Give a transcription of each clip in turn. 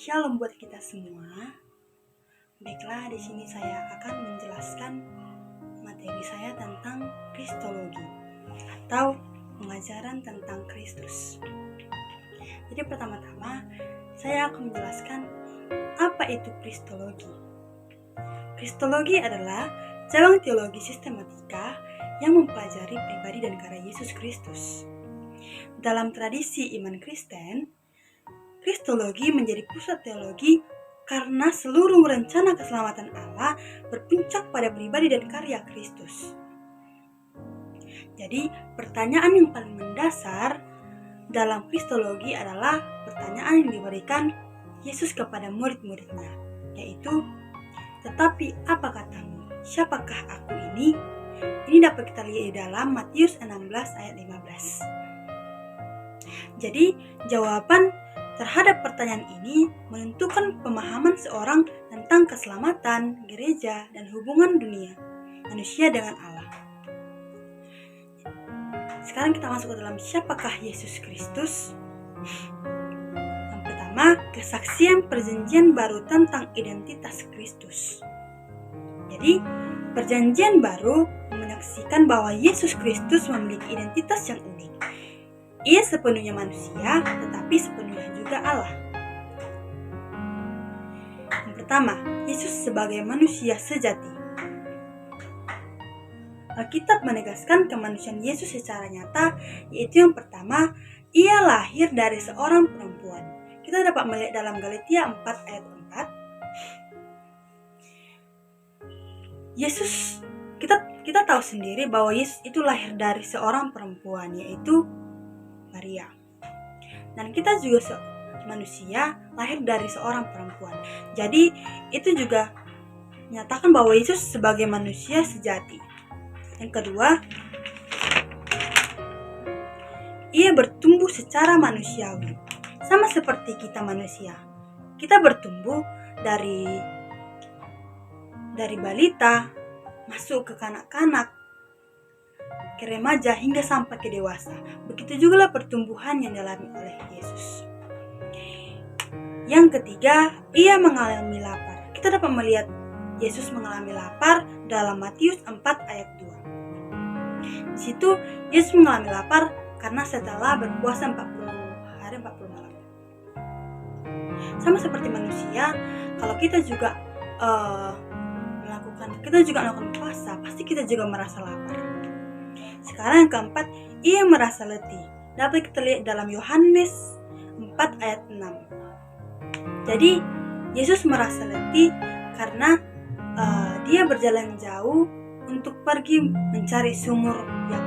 Shalom buat kita semua. Baiklah, di sini saya akan menjelaskan materi saya tentang Kristologi atau pengajaran tentang Kristus. Jadi pertama-tama saya akan menjelaskan apa itu Kristologi. Kristologi adalah cabang teologi sistematika yang mempelajari pribadi dan karya Yesus Kristus. Dalam tradisi iman Kristen, Kristologi menjadi pusat teologi karena seluruh rencana keselamatan Allah berpuncak pada pribadi dan karya Kristus. Jadi, pertanyaan yang paling mendasar dalam Kristologi adalah pertanyaan yang diberikan Yesus kepada murid-muridnya, yaitu, "Tetapi apa katamu? Siapakah aku ini?" Ini dapat kita lihat di dalam Matius 16 ayat 15. Jadi, jawaban terhadap pertanyaan ini menentukan pemahaman seorang tentang keselamatan, gereja, dan hubungan dunia manusia dengan Allah. Sekarang kita masuk ke dalam siapakah Yesus Kristus. Yang pertama, kesaksian perjanjian baru tentang identitas Kristus. Jadi, perjanjian baru menyaksikan bahwa Yesus Kristus memiliki identitas yang unik. Ia sepenuhnya manusia, tetapi sepenuhnya juga Allah. Yang pertama, Yesus sebagai manusia sejati. Alkitab menegaskan kemanusiaan Yesus secara nyata, yaitu yang pertama, ia lahir dari seorang perempuan. Kita dapat melihat dalam Galatia 4 ayat 4. Yesus, kita tahu sendiri bahwa Yesus itu lahir dari seorang perempuan, yaitu Maria. Dan kita juga manusia lahir dari seorang perempuan. Jadi itu juga menyatakan bahwa Yesus sebagai manusia sejati. Yang kedua, ia bertumbuh secara manusiawi. Sama seperti kita manusia. Kita bertumbuh dari balita masuk ke kanak-kanak, ke remaja hingga sampai ke dewasa. Begitu juga pertumbuhan yang dialami oleh Yesus. Yang ketiga, ia mengalami lapar. Kita dapat melihat Yesus mengalami lapar dalam Matius 4 ayat 2. Di situ Yesus mengalami lapar karena setelah berpuasa 40 hari 40 malam. Sama seperti manusia, kalau kita juga melakukan puasa, pasti kita juga merasa lapar. Sekarang yang keempat, ia merasa letih. Dapat kita lihat dalam Yohanes 4 ayat 6. Jadi, Yesus merasa letih karena dia berjalan jauh untuk pergi mencari sumur yang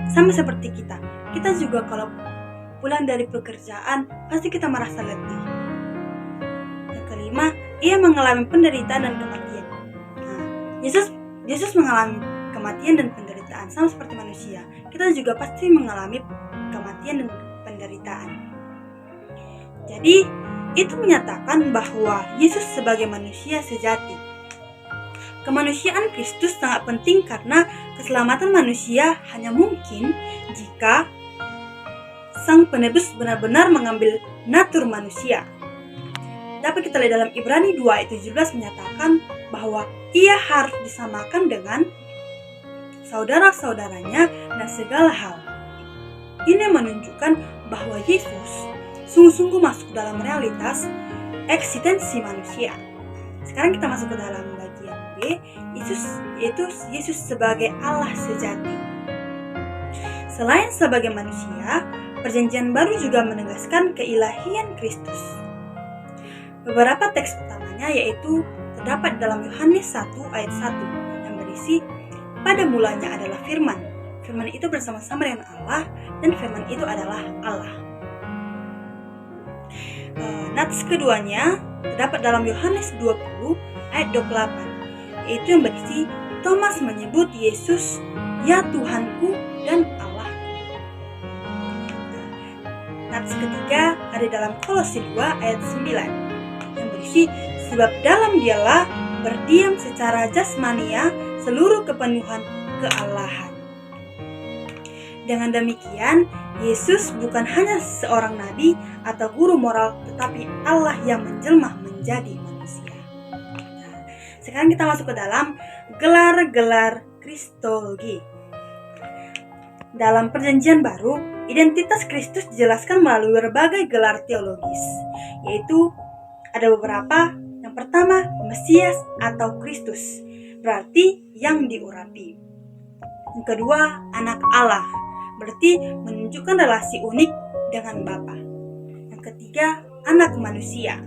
sama seperti kita. Kita juga kalau pulang dari pekerjaan, pasti kita merasa letih. Yang kelima, ia mengalami penderitaan dan kematian. Yesus mengalami kematian dan penderitaan sama seperti manusia. Kita juga pasti mengalami kematian dan penderitaan. Jadi, itu menyatakan bahwa Yesus sebagai manusia sejati. Kemanusiaan Kristus sangat penting karena keselamatan manusia hanya mungkin jika Sang Penebus benar-benar mengambil natur manusia. Dapat kita lihat dalam Ibrani 2 ayat 17 menyatakan bahwa ia harus disamakan dengan saudara-saudaranya dan segala hal. Ini menunjukkan bahwa Yesus sungguh-sungguh masuk dalam realitas eksistensi manusia. Sekarang kita masuk ke dalam bagian B, yaitu Yesus sebagai Allah sejati. Selain sebagai manusia, Perjanjian Baru juga menegaskan keilahian Kristus. Beberapa teks utamanya yaitu terdapat dalam Yohanes 1 ayat 1 yang berisi, "Pada mulanya adalah firman. Firman itu bersama-sama dengan Allah dan firman itu adalah Allah." Nats keduanya terdapat dalam Yohanes 20 ayat 28, yaitu yang berisi, "Thomas menyebut Yesus, ya Tuhanku dan Allahku." Nats ketiga ada dalam Kolose 2 ayat 9 yang berisi, "Sebab dalam Dialah berdiam secara jasmania seluruh kepenuhan keallahan." Dengan demikian, Yesus bukan hanya seorang nabi atau guru moral, tetapi Allah yang menjelma menjadi manusia. Nah, sekarang kita masuk ke dalam gelar-gelar Kristologi. Dalam Perjanjian Baru, identitas Kristus dijelaskan melalui berbagai gelar teologis, yaitu ada beberapa. Yang pertama, Mesias atau Kristus, berarti yang diurapi. Yang kedua, Anak Allah, berarti menunjukkan relasi unik dengan Bapa. Yang ketiga, Anak Manusia,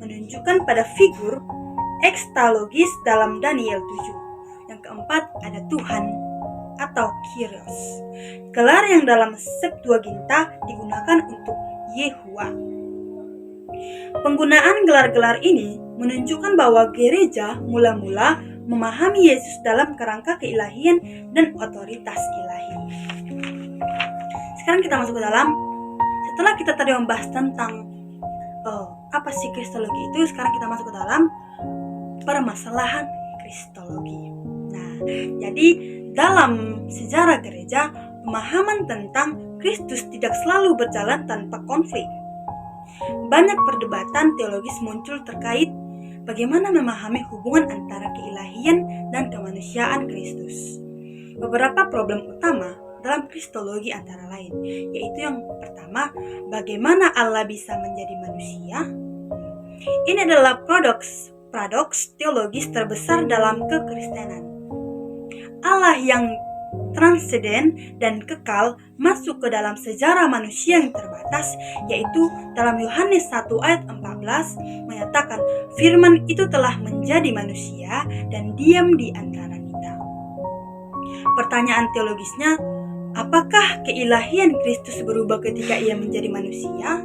menunjukkan pada figur ekstologis dalam Daniel 7. Yang keempat, ada Tuhan atau Kyrios, gelar yang dalam Septuaginta digunakan untuk Yehuwa. Penggunaan gelar-gelar ini menunjukkan bahwa gereja mula-mula memahami Yesus dalam kerangka keilahian dan otoritas ilahi. Sekarang kita masuk ke dalam, setelah kita tadi membahas tentang apa sih kristologi itu, sekarang kita masuk ke dalam permasalahan kristologi. Nah, jadi dalam sejarah gereja, pemahaman tentang Kristus tidak selalu berjalan tanpa konflik. Banyak perdebatan teologis muncul terkait bagaimana memahami hubungan antara keilahian dan kemanusiaan Kristus. Beberapa problem utama dalam kristologi antara lain, yaitu yang pertama, bagaimana Allah bisa menjadi manusia? Ini adalah paradoks teologis terbesar dalam kekristenan. Allah yang transenden dan kekal masuk ke dalam sejarah manusia yang terbatas, yaitu dalam Yohanes 1 ayat 14 menyatakan firman itu telah menjadi manusia dan diam di antara kita. Pertanyaan teologisnya, apakah keilahian Kristus berubah ketika ia menjadi manusia?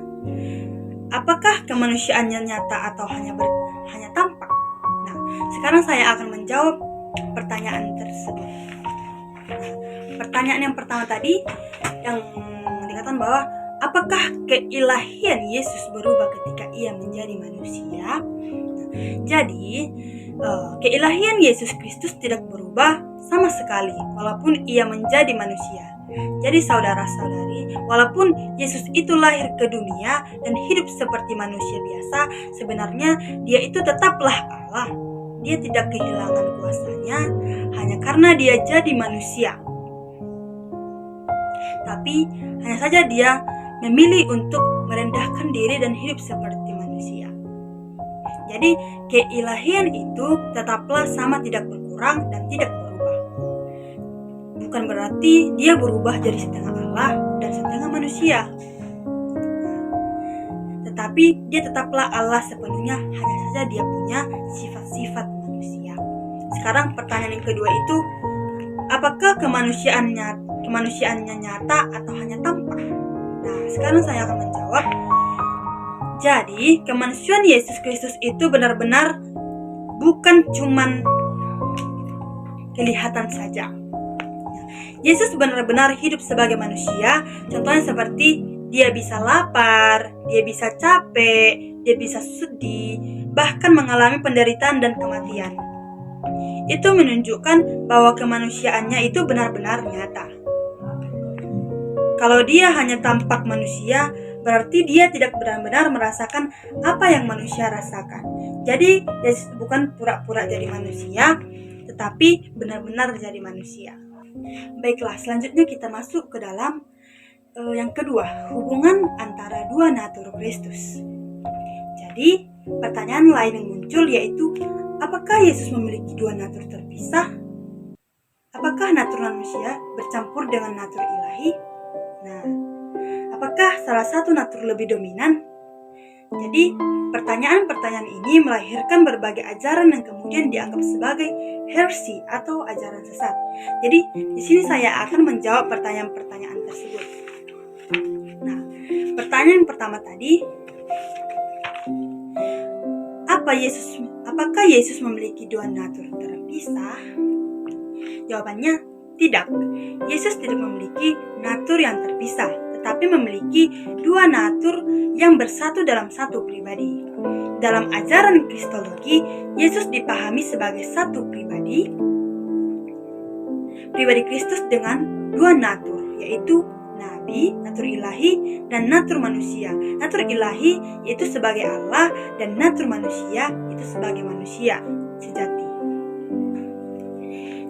Apakah kemanusiaannya nyata atau hanya tampak? Nah, sekarang saya akan menjawab pertanyaan tersebut. Pertanyaan yang pertama tadi yang dikatakan bahwa apakah keilahian Yesus berubah ketika ia menjadi manusia? Jadi keilahian Yesus Kristus tidak berubah sama sekali walaupun ia menjadi manusia. Jadi saudara-saudari, walaupun Yesus itu lahir ke dunia dan hidup seperti manusia biasa, sebenarnya dia itu tetaplah Allah. Dia tidak kehilangan kuasanya hanya karena dia jadi manusia. Tapi hanya saja dia memilih untuk merendahkan diri dan hidup seperti manusia. Jadi keilahian itu tetaplah sama, tidak berkurang dan tidak berubah. Bukan berarti dia berubah jadi setengah Allah dan setengah manusia. Tetapi dia tetaplah Allah sepenuhnya, hanya saja dia punya sifat-sifat manusia. Sekarang pertanyaan yang kedua itu, apakah kemanusiaannya nyata atau hanya tampak? Nah, sekarang saya akan menjawab. Jadi, kemanusiaan Yesus Kristus itu benar-benar bukan cuman kelihatan saja. Yesus benar-benar hidup sebagai manusia, contohnya seperti dia bisa lapar, dia bisa capek, dia bisa sedih, bahkan mengalami penderitaan dan kematian. Itu menunjukkan bahwa kemanusiaannya itu benar-benar nyata. Kalau dia hanya tampak manusia, berarti dia tidak benar-benar merasakan apa yang manusia rasakan. Jadi, Yesus bukan pura-pura jadi manusia, tetapi benar-benar jadi manusia. Baiklah, selanjutnya kita masuk ke dalam yang kedua, hubungan antara dua natur Kristus. Jadi, pertanyaan lain yang muncul yaitu, apakah Yesus memiliki dua natur terpisah? Apakah natur manusia bercampur dengan natur ilahi? Nah, apakah salah satu natur lebih dominan? Jadi, pertanyaan-pertanyaan ini melahirkan berbagai ajaran yang kemudian dianggap sebagai heresi atau ajaran sesat. Jadi, di sini saya akan menjawab pertanyaan-pertanyaan tersebut. Nah, pertanyaan pertama tadi, apakah Yesus memiliki dua natur terpisah? Jawabannya tidak. Yesus tidak memiliki natur yang terpisah, tetapi memiliki dua natur yang bersatu dalam satu pribadi. Dalam ajaran Kristologi, Yesus dipahami sebagai satu pribadi Kristus dengan dua natur, yaitu nabi, natur ilahi, dan natur manusia. Natur ilahi yaitu sebagai Allah, dan natur manusia itu sebagai manusia sejati.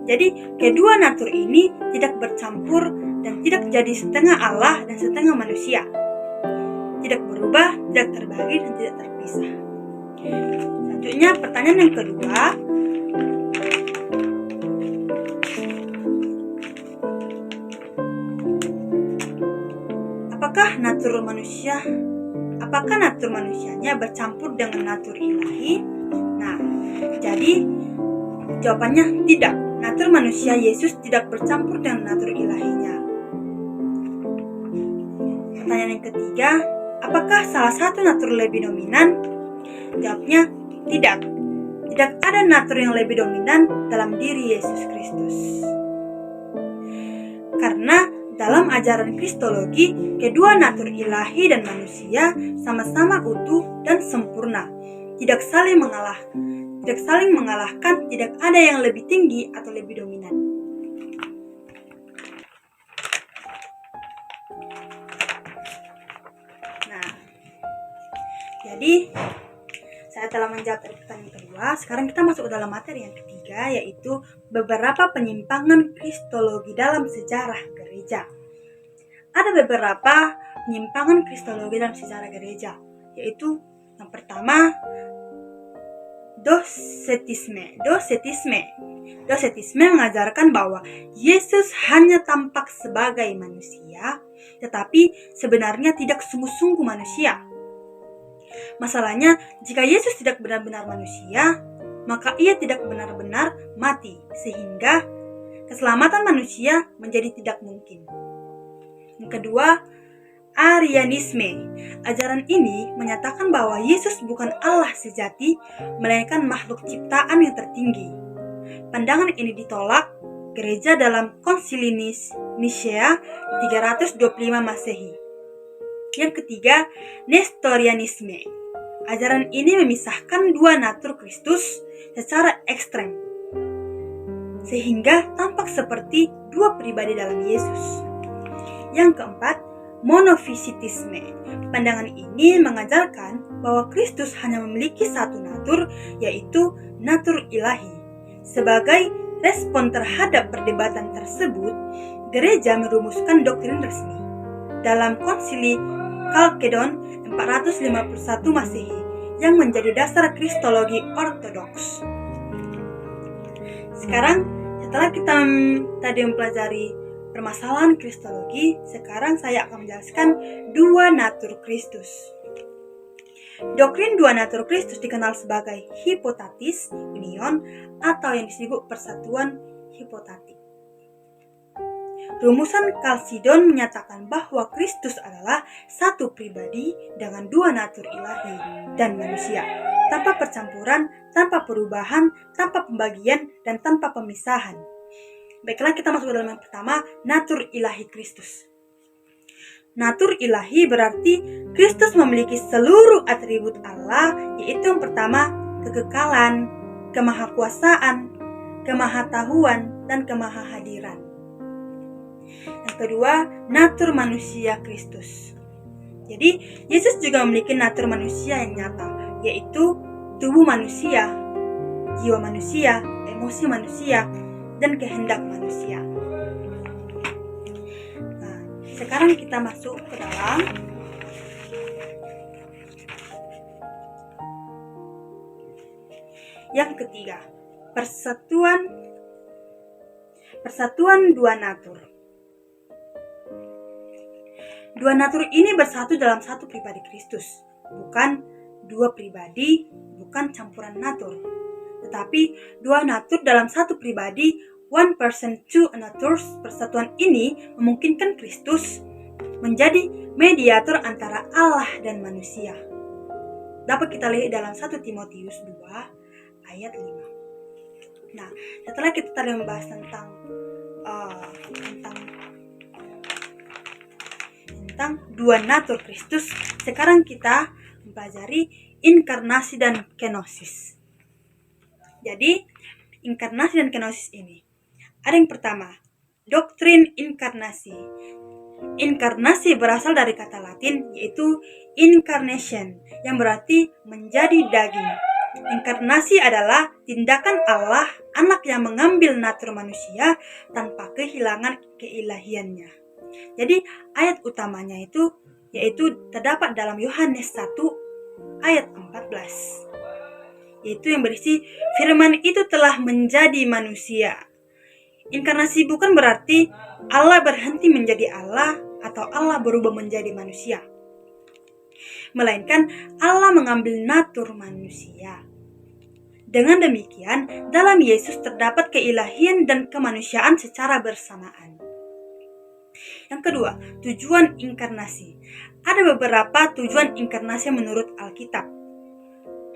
Jadi kedua natur ini tidak bercampur dan tidak jadi setengah Allah dan setengah manusia. Tidak berubah, tidak terbagi, dan tidak terpisah. Selanjutnya pertanyaan yang kedua. Apakah natur manusianya bercampur dengan natur ilahi? Nah, jadi jawabannya tidak. Natur manusia Yesus tidak bercampur dengan natur ilahinya. Pertanyaan yang ketiga, apakah salah satu natur lebih dominan? Jawabnya tidak. Tidak ada natur yang lebih dominan dalam diri Yesus Kristus. Karena dalam ajaran Kristologi, kedua natur ilahi dan manusia sama-sama utuh dan sempurna. Tidak saling mengalahkan, tidak ada yang lebih tinggi atau lebih dominan. Nah, jadi saya telah menjawab pertanyaan kedua. Sekarang kita masuk ke dalam materi yang ketiga, yaitu beberapa penyimpangan Kristologi dalam sejarah gereja. Ada beberapa penyimpangan Kristologi dalam sejarah gereja, yaitu yang pertama, Docetisme mengajarkan bahwa Yesus hanya tampak sebagai manusia, tetapi sebenarnya tidak sungguh-sungguh manusia. Masalahnya, jika Yesus tidak benar-benar manusia, maka ia tidak benar-benar mati, sehingga keselamatan manusia menjadi tidak mungkin. Yang kedua, Arianisme. Ajaran ini menyatakan bahwa Yesus bukan Allah sejati, melainkan makhluk ciptaan yang tertinggi. Pandangan ini ditolak gereja dalam Konsili Nicea 325 Masehi. Yang ketiga, Nestorianisme. Ajaran ini memisahkan dua natur Kristus secara ekstrem, sehingga tampak seperti dua pribadi dalam Yesus. Yang keempat, Monofisitisme. Pandangan ini mengajarkan bahwa Kristus hanya memiliki satu natur, yaitu natur ilahi. Sebagai respon terhadap perdebatan tersebut, gereja merumuskan doktrin resmi dalam Konsili Chalcedon 451 Masehi yang menjadi dasar Kristologi ortodoks. Sekarang, setelah kita tadi mempelajari permasalahan Kristologi, sekarang saya akan menjelaskan dua natur Kristus. Doktrin dua natur Kristus dikenal sebagai hypostatis union atau yang disebut persatuan hipostatik. Rumusan Chalcedon menyatakan bahwa Kristus adalah satu pribadi dengan dua natur ilahi dan manusia, tanpa percampuran, tanpa perubahan, tanpa pembagian, dan tanpa pemisahan. Baiklah, kita masuk ke dalam yang pertama, natur ilahi Kristus. Natur ilahi berarti Kristus memiliki seluruh atribut Allah, yaitu yang pertama, kekekalan, kemahakuasaan, kemahatahuan, dan kemahahadiran. Yang kedua, natur manusia Kristus. Jadi, Yesus juga memiliki natur manusia yang nyata, yaitu tubuh manusia, jiwa manusia, emosi manusia, dan kehendak manusia. Nah, sekarang kita masuk ke dalam yang ketiga, persatuan dua natur. Dua natur ini bersatu dalam satu pribadi Kristus, bukan dua pribadi, bukan campuran natur, tetapi dua natur dalam satu pribadi, one person, two natures. Persatuan ini memungkinkan Kristus menjadi mediator antara Allah dan manusia. Dapat kita lihat dalam 1 Timotius 2 ayat 5. Nah, setelah kita tadi membahas tentang dua natur Kristus, sekarang kita mempelajari inkarnasi dan kenosis. Jadi, inkarnasi dan kenosis ini, ada yang pertama, doktrin inkarnasi. Inkarnasi berasal dari kata Latin yaitu incarnation yang berarti menjadi daging. Inkarnasi adalah tindakan Allah, anak yang mengambil natur manusia tanpa kehilangan keilahiannya. Jadi ayat utamanya itu yaitu terdapat dalam Yohanes 1 ayat 14. Yaitu yang berisi firman itu telah menjadi manusia. Inkarnasi bukan berarti Allah berhenti menjadi Allah atau Allah berubah menjadi manusia, melainkan Allah mengambil natur manusia. Dengan demikian, dalam Yesus terdapat keilahian dan kemanusiaan secara bersamaan. Yang kedua, tujuan inkarnasi. Ada beberapa tujuan inkarnasi menurut Alkitab,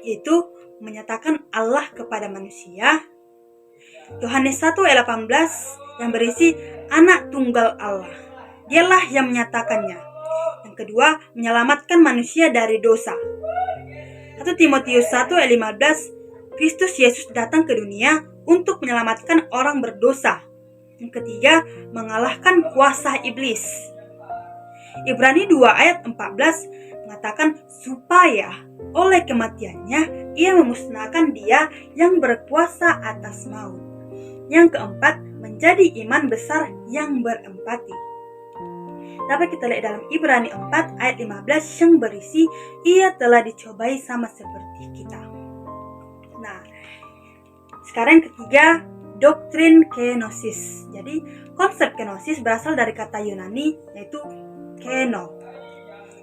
yaitu menyatakan Allah kepada manusia. Yohanes 1 ayat 18 yang berisi anak tunggal Allah. Dialah yang menyatakannya. Yang kedua, menyelamatkan manusia dari dosa. 1 Timotius 1 ayat 15, Kristus Yesus datang ke dunia untuk menyelamatkan orang berdosa. Yang ketiga, mengalahkan kuasa iblis. Ibrani 2 ayat 14 mengatakan supaya oleh kematiannya ia memusnahkan dia yang berkuasa atas maut. Yang keempat, menjadi iman besar yang berempati. Dapat kita lihat dalam Ibrani 4 ayat 15 yang berisi ia telah dicobai sama seperti kita. Nah, sekarang yang ketiga, doktrin kenosis. Jadi konsep kenosis berasal dari kata Yunani yaitu keno,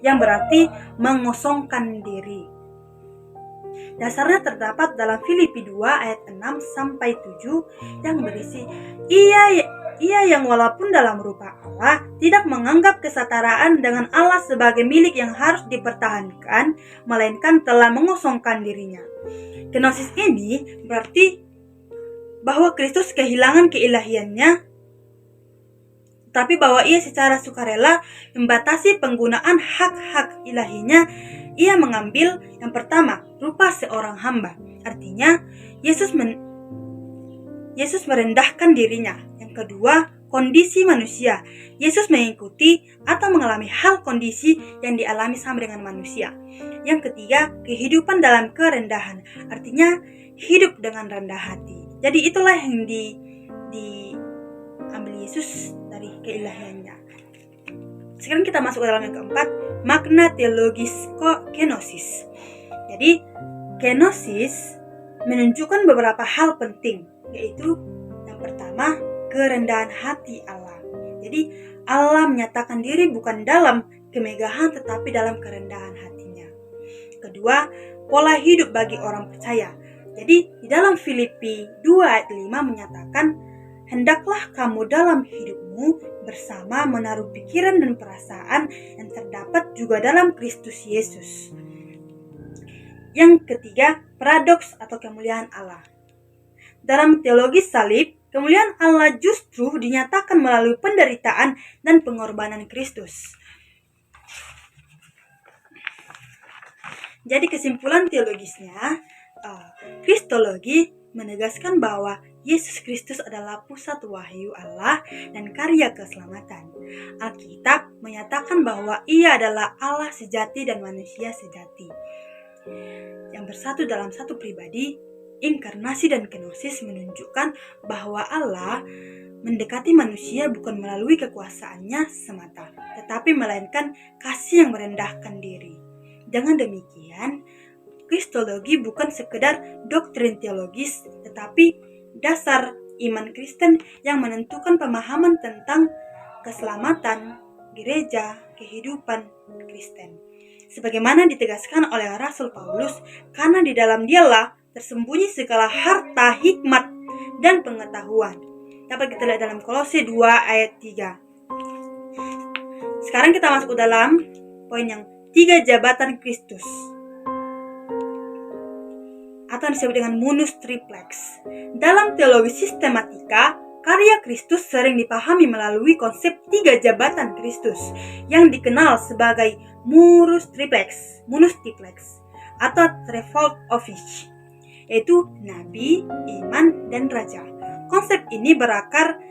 yang berarti mengosongkan diri. Dasarnya terdapat dalam Filipi 2 ayat 6-7 yang berisi ia yang walaupun dalam rupa Allah tidak menganggap kesetaraan dengan Allah sebagai milik yang harus dipertahankan, melainkan telah mengosongkan dirinya. Kenosis ini berarti bahwa Kristus kehilangan keilahiannya, tapi bahwa ia secara sukarela membatasi penggunaan hak-hak ilahinya. Ia mengambil yang pertama, rupa seorang hamba. Artinya, Yesus merendahkan dirinya. Yang kedua, kondisi manusia. Yesus mengikuti atau mengalami hal kondisi yang dialami sama dengan manusia. Yang ketiga, kehidupan dalam kerendahan. Artinya, hidup dengan rendah hati. Jadi itulah yang diambil Yesus dari keilahiannya. Sekarang kita masuk ke dalam yang keempat, makna teologis kenosis. Jadi, kenosis menunjukkan beberapa hal penting, yaitu yang pertama, kerendahan hati Allah. Jadi, Allah menyatakan diri bukan dalam kemegahan tetapi dalam kerendahan hatinya. Kedua, pola hidup bagi orang percaya. Jadi, di dalam Filipi 2 ayat 5 menyatakan, hendaklah kamu dalam hidupmu bersama menaruh pikiran dan perasaan yang terdapat juga dalam Kristus Yesus. Yang ketiga, paradoks atau kemuliaan Allah. Dalam teologi salib, kemuliaan Allah justru dinyatakan melalui penderitaan dan pengorbanan Kristus. Jadi kesimpulan teologisnya, Kristologi menegaskan bahwa Yesus Kristus adalah pusat wahyu Allah dan karya keselamatan. Alkitab menyatakan bahwa ia adalah Allah sejati dan manusia sejati, yang bersatu dalam satu pribadi. Inkarnasi dan kenosis menunjukkan bahwa Allah mendekati manusia bukan melalui kekuasaannya semata, tetapi melainkan kasih yang merendahkan diri. Dengan demikian, Kristologi bukan sekedar doktrin teologis, tetapi dasar iman Kristen yang menentukan pemahaman tentang keselamatan, gereja, kehidupan Kristen. Sebagaimana ditegaskan oleh Rasul Paulus, karena di dalam dialah tersembunyi segala harta, hikmat, dan pengetahuan. Dapat kita lihat dalam Kolose 2 ayat 3. Sekarang kita masuk ke dalam poin yang 3, jabatan Kristus, atau yang disebut dengan munus triplex. Dalam teologi sistematika, karya Kristus sering dipahami melalui konsep 3 jabatan Kristus yang dikenal sebagai munus triplex atau threefold office, yaitu nabi, iman, dan raja. Konsep ini berakar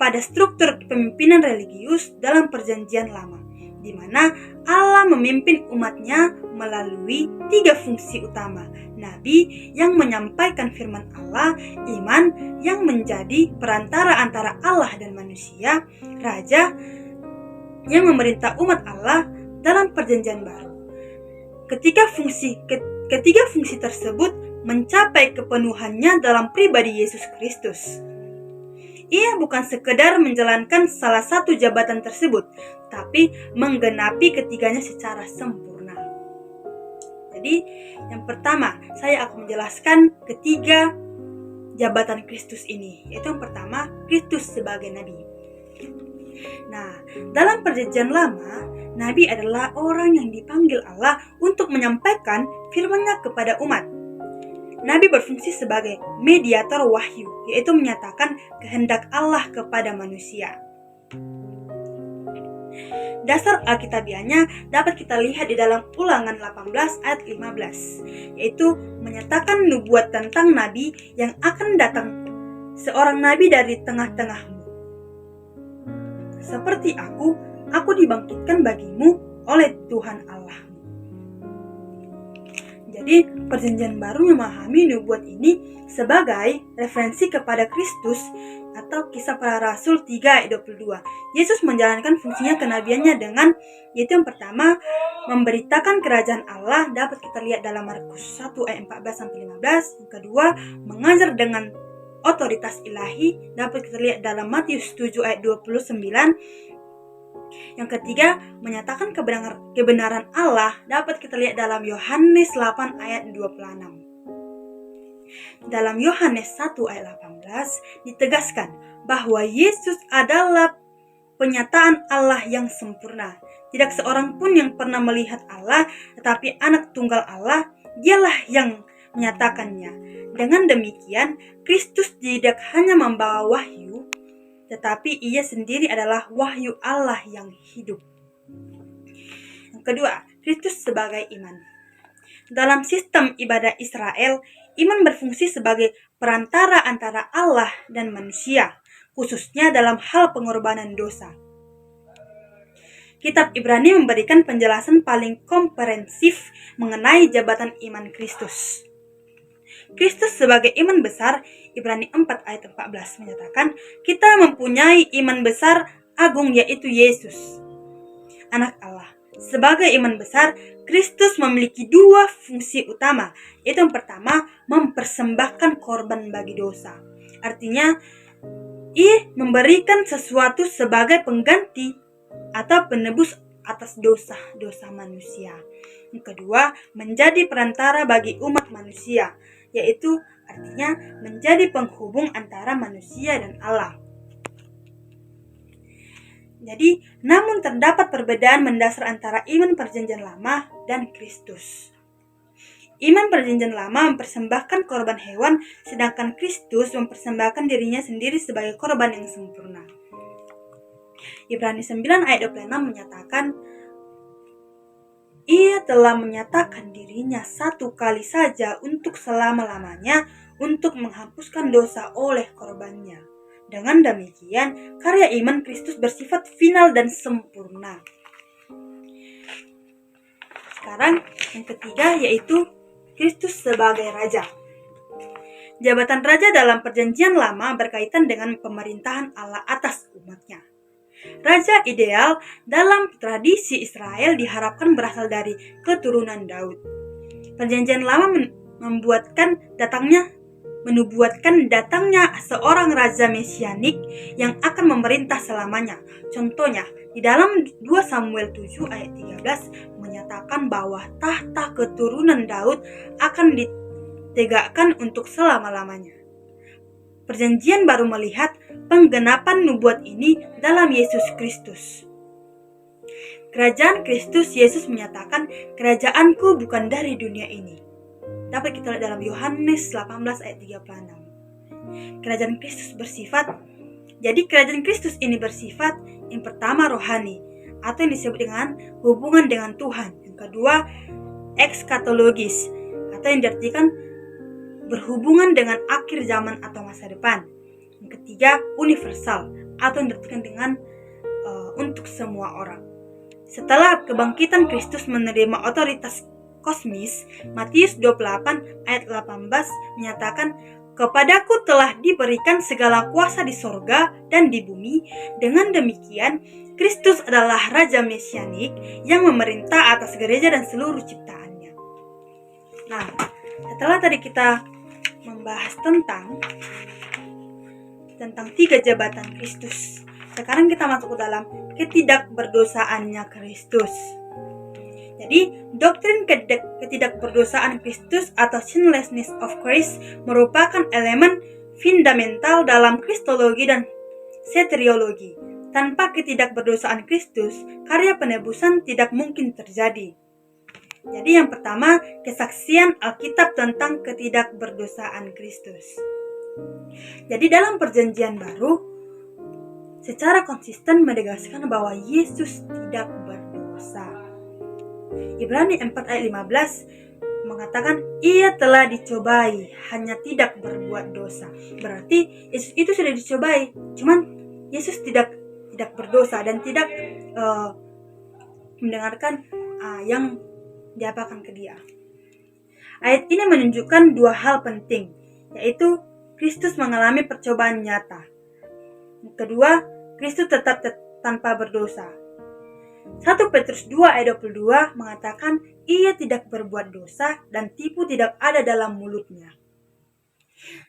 pada struktur kepemimpinan religius dalam Perjanjian Lama, di mana Allah memimpin umatnya melalui 3 fungsi utama: nabi yang menyampaikan firman Allah, iman yang menjadi perantara antara Allah dan manusia, raja yang memerintah umat Allah dalam Perjanjian Baru. Ketiga fungsi tersebut mencapai kepenuhannya dalam pribadi Yesus Kristus. Ia bukan sekedar menjalankan salah satu jabatan tersebut, tapi menggenapi ketiganya secara sempurna. Jadi, yang pertama, saya akan menjelaskan ketiga jabatan Kristus ini, yaitu yang pertama, Kristus sebagai nabi. Nah, dalam Perjanjian Lama, nabi adalah orang yang dipanggil Allah untuk menyampaikan firman-Nya kepada umat. Nabi berfungsi sebagai mediator wahyu, yaitu menyatakan kehendak Allah kepada manusia. Dasar alkitabiahnya dapat kita lihat di dalam Ulangan 18 ayat 15, yaitu menyatakan nubuat tentang nabi yang akan datang, seorang nabi dari tengah-tengahmu. Seperti aku dibangkitkan bagimu oleh Tuhan Allahmu. Jadi, Perjanjian Baru memahami nubuat ini sebagai referensi kepada Kristus atau Kisah Para Rasul 3 ayat 22. Yesus menjalankan fungsinya kenabiannya dengan, yaitu yang pertama, memberitakan kerajaan Allah, dapat kita lihat dalam Markus 1 ayat 14-15. Yang kedua, mengajar dengan otoritas ilahi, dapat kita lihat dalam Matius 7 ayat 29. Yang ketiga, menyatakan kebenaran Allah, dapat kita lihat dalam Yohanes 8 ayat 26. Dalam Yohanes 1 ayat 18 ditegaskan bahwa Yesus adalah penyataan Allah yang sempurna. Tidak seorang pun yang pernah melihat Allah, tetapi Anak Tunggal Allah, Dialah yang menyatakannya. Dengan demikian, Kristus tidak hanya membawa wahyu, tetapi ia sendiri adalah wahyu Allah yang hidup. Yang kedua, Kristus sebagai iman. Dalam sistem ibadah Israel, iman berfungsi sebagai perantara antara Allah dan manusia, khususnya dalam hal pengorbanan dosa. Kitab Ibrani memberikan penjelasan paling komprehensif mengenai jabatan iman Kristus. Kristus sebagai iman besar, Ibrani 4 ayat 14 menyatakan, kita mempunyai iman besar agung, yaitu Yesus, Anak Allah. Sebagai iman besar, Kristus memiliki 2 fungsi utama, yaitu yang pertama, mempersembahkan korban bagi dosa. Artinya, ia memberikan sesuatu sebagai pengganti atau penebus atas dosa-dosa manusia. Yang kedua, menjadi perantara bagi umat manusia, yaitu artinya menjadi penghubung antara manusia dan Allah. Jadi, namun terdapat perbedaan mendasar antara iman Perjanjian Lama dan Kristus. Iman Perjanjian Lama mempersembahkan korban hewan, sedangkan Kristus mempersembahkan dirinya sendiri sebagai korban yang sempurna. Ibrani 9 ayat 26 menyatakan, ia telah menyatakan dirinya satu kali saja untuk selama-lamanya untuk menghapuskan dosa oleh korbannya. Dengan demikian, karya iman Kristus bersifat final dan sempurna. Sekarang yang ketiga, yaitu Kristus sebagai Raja. Jabatan Raja dalam Perjanjian Lama berkaitan dengan pemerintahan Allah atas umatnya. Raja ideal dalam tradisi Israel diharapkan berasal dari keturunan Daud. Perjanjian Lama menubuatkan datangnya seorang raja mesianik yang akan memerintah selamanya. Contohnya, di dalam 2 Samuel 7 ayat 13 menyatakan bahwa tahta keturunan Daud akan ditegakkan untuk selama-lamanya. Perjanjian Baru melihat penggenapan nubuat ini dalam Yesus Kristus. Kerajaan Kristus, Yesus menyatakan, kerajaanku bukan dari dunia ini. Dapat kita lihat dalam Yohanes 18 ayat 36. Kerajaan Kristus kerajaan Kristus ini bersifat yang pertama rohani, atau yang disebut dengan hubungan dengan Tuhan. Yang kedua, ekskatologis, atau yang diartikan berhubungan dengan akhir zaman atau masa depan. Yang ketiga, universal, atau yang diartikan dengan untuk semua orang. Setelah kebangkitan Kristus menerima otoritas kosmis, Matius 28 ayat 18 menyatakan, "Kepadaku telah diberikan segala kuasa di sorga dan di bumi. Dengan demikian, Kristus adalah Raja Mesianik yang memerintah atas gereja dan seluruh ciptaannya." Nah, setelah tadi kita membahas tentang 3 jabatan Kristus, sekarang kita masuk ke dalam ketidakberdosaannya Kristus. Jadi, doktrin ketidakberdosaan Kristus atau sinlessness of Christ merupakan elemen fundamental dalam kristologi dan soteriologi. Tanpa ketidakberdosaan Kristus, karya penebusan tidak mungkin terjadi. Jadi yang pertama, kesaksian Alkitab tentang ketidakberdosaan Kristus. Jadi dalam Perjanjian Baru, secara konsisten menegaskan bahwa Yesus tidak berdosa. Ibrani 4 ayat 15 mengatakan, "Ia telah dicobai, hanya tidak berbuat dosa." Berarti Yesus itu sudah dicobai, cuman Yesus tidak berdosa dan tidak mendengarkan yang diapakan ke dia. Ayat ini menunjukkan 2 hal penting, yaitu Kristus mengalami percobaan nyata. Kedua, Kristus tetap tanpa berdosa. 1 Petrus 2 ayat 22 mengatakan, "Ia tidak berbuat dosa dan tipu tidak ada dalam mulutnya."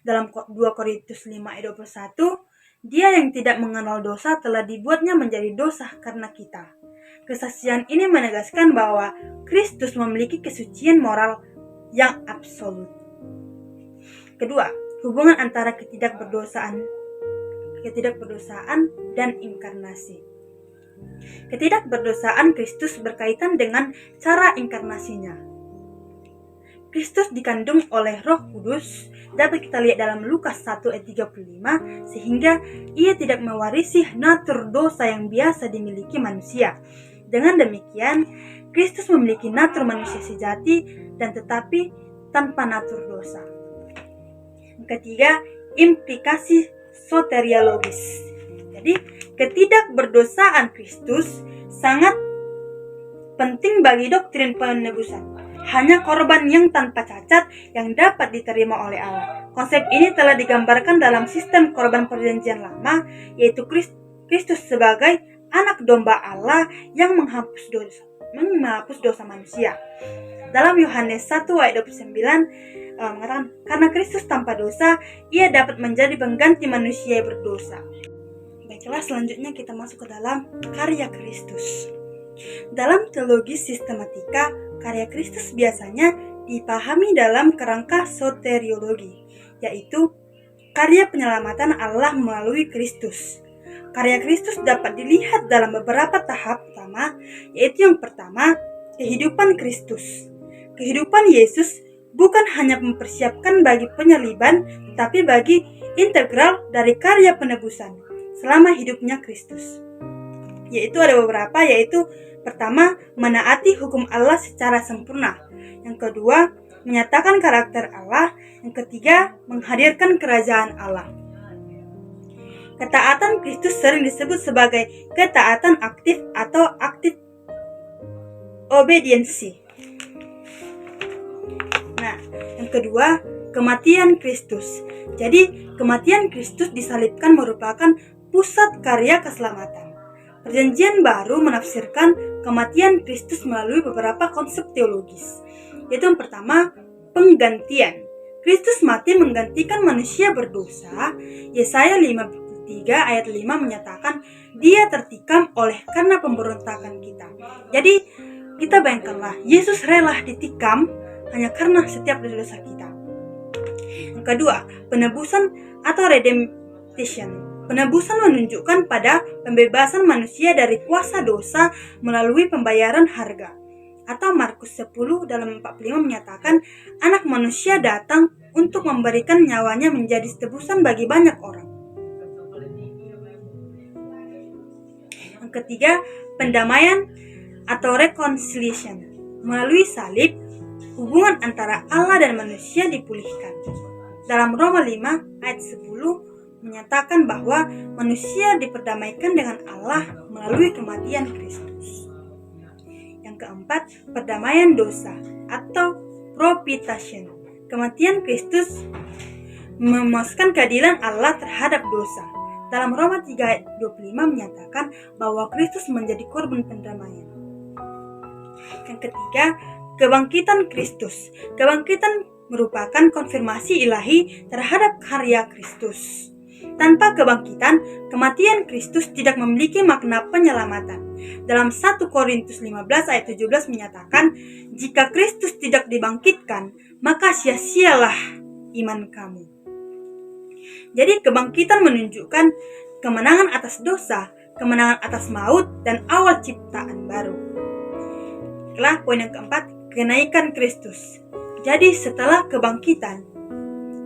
Dalam 2 Korintus 5 ayat 21, "Dia yang tidak mengenal dosa telah dibuatnya menjadi dosa karena kita." Kesaksian ini menegaskan bahwa Kristus memiliki kesucian moral yang absolut. Kedua, hubungan antara ketidakberdosaan dan inkarnasi. Ketidakberdosaan Kristus berkaitan dengan cara inkarnasinya. Kristus dikandung oleh Roh Kudus, dapat kita lihat dalam Lukas 1 ayat 35, sehingga ia tidak mewarisi natur dosa yang biasa dimiliki manusia. Dengan demikian, Kristus memiliki natur manusia sejati dan tetapi tanpa natur dosa. Ketiga, implikasi soteriologis. Jadi, ketidakberdosaan Kristus sangat penting bagi doktrin penebusan. Hanya korban yang tanpa cacat yang dapat diterima oleh Allah. Konsep ini telah digambarkan dalam sistem korban Perjanjian Lama, yaitu Kristus sebagai anak domba Allah yang menghapus dosa manusia. Dalam Yohanes 1 ayat 29 mengatakan, "Karena Kristus tanpa dosa, ia dapat menjadi pengganti manusia yang berdosa." Baiklah, selanjutnya kita masuk ke dalam karya Kristus. Dalam teologi sistematika, karya Kristus biasanya dipahami dalam kerangka soteriologi, yaitu karya penyelamatan Allah melalui Kristus. Karya Kristus dapat dilihat dalam beberapa tahap utama, yaitu yang pertama, kehidupan Kristus. Kehidupan Yesus bukan hanya mempersiapkan bagi penyaliban, tetapi bagi integral dari karya penebusan selama hidupnya Kristus. Yaitu ada beberapa, yaitu pertama, menaati hukum Allah secara sempurna. Yang kedua, menyatakan karakter Allah. Yang ketiga, menghadirkan kerajaan Allah. Ketaatan Kristus sering disebut sebagai ketaatan aktif atau active obedience. Nah, yang kedua, kematian Kristus. Jadi, kematian Kristus disalibkan merupakan pusat karya keselamatan. Perjanjian Baru menafsirkan kematian Kristus melalui beberapa konsep teologis, yaitu yang pertama, penggantian. Kristus mati menggantikan manusia berdosa. Yesaya 53 ayat 5 menyatakan, "Dia tertikam oleh karena pemberontakan kita." Jadi, kita bayangkanlah, Yesus rela ditikam hanya karena setiap dosa kita. Yang kedua, penebusan atau redemption. Penebusan menunjukkan pada pembebasan manusia dari kuasa dosa melalui pembayaran harga. Atau Markus 10 dalam 45 menyatakan, "Anak manusia datang untuk memberikan nyawanya menjadi tebusan bagi banyak orang." Yang ketiga, pendamaian atau reconciliation. Melalui salib, hubungan antara Allah dan manusia dipulihkan. Dalam Roma 5 ayat 10 menyatakan bahwa manusia diperdamaikan dengan Allah melalui kematian Kristus. Yang keempat, perdamaian dosa atau propitiation. Kematian Kristus memuaskan keadilan Allah terhadap dosa. Dalam Roma 3 ayat 25 menyatakan bahwa Kristus menjadi korban pendamaian. Yang ketiga, kebangkitan Kristus. Kebangkitan merupakan konfirmasi ilahi terhadap karya Kristus. Tanpa kebangkitan, kematian Kristus tidak memiliki makna penyelamatan. Dalam 1 Korintus 15 ayat 17 menyatakan, jika Kristus tidak dibangkitkan, maka sia-sialah iman kamu. Jadi kebangkitan menunjukkan kemenangan atas dosa, kemenangan atas maut, dan awal ciptaan baru. Poin yang keempat, kenaikan Kristus. Jadi setelah kebangkitan,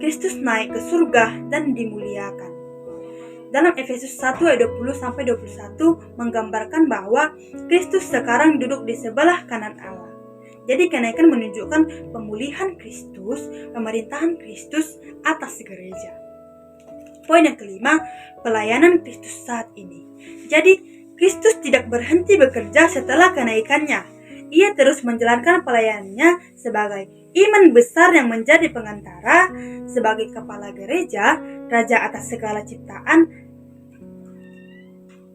Kristus naik ke surga dan dimuliakan. Dalam Efesus 1 ayat 20-21 menggambarkan bahwa Kristus sekarang duduk di sebelah kanan Allah. Jadi kenaikan menunjukkan pemulihan Kristus, pemerintahan Kristus atas gereja. Poin yang kelima, pelayanan Kristus saat ini. Jadi Kristus tidak berhenti bekerja setelah kenaikannya. Ia terus menjalankan pelayanannya sebagai imam besar yang menjadi pengantara, sebagai kepala gereja, raja atas segala ciptaan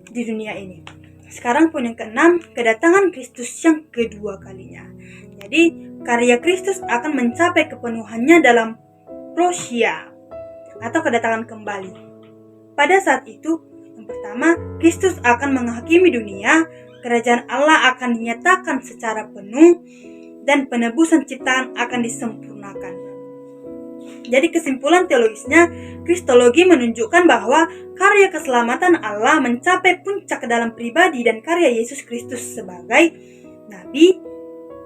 di dunia ini. Sekarang poin yang keenam, kedatangan Kristus yang kedua kalinya. Jadi karya Kristus akan mencapai kepenuhannya dalam prosia atau kedatangan kembali. Pada saat itu, yang pertama, Kristus akan menghakimi dunia. Kerajaan Allah akan dinyatakan secara penuh dan penebusan ciptaan akan disempurnakan. Jadi kesimpulan teologisnya, Kristologi menunjukkan bahwa karya keselamatan Allah mencapai puncak dalam pribadi dan karya Yesus Kristus sebagai Nabi.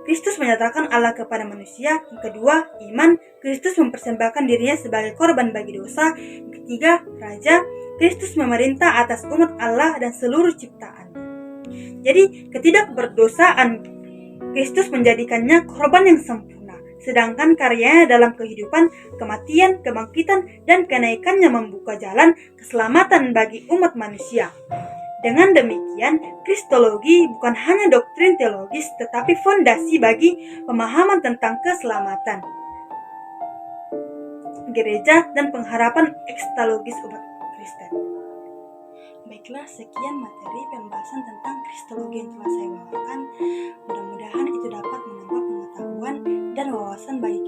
Kristus menyatakan Allah kepada manusia. Yang kedua, iman. Kristus mempersembahkan dirinya sebagai korban bagi dosa. Yang ketiga, Raja. Kristus memerintah atas umat Allah dan seluruh ciptaan. Jadi ketidakberdosaan Kristus menjadikannya korban yang sempurna, sedangkan karyanya dalam kehidupan, kematian, kebangkitan, dan kenaikannya membuka jalan keselamatan bagi umat manusia. Dengan demikian, Kristologi bukan hanya doktrin teologis, tetapi fondasi bagi pemahaman tentang keselamatan gereja dan pengharapan ekstologis umat Kristen. Baiklah, sekian materi pembahasan tentang Kristologi yang telah saya bawakan. Mudah-mudahan itu dapat menambah pengetahuan dan wawasan bagi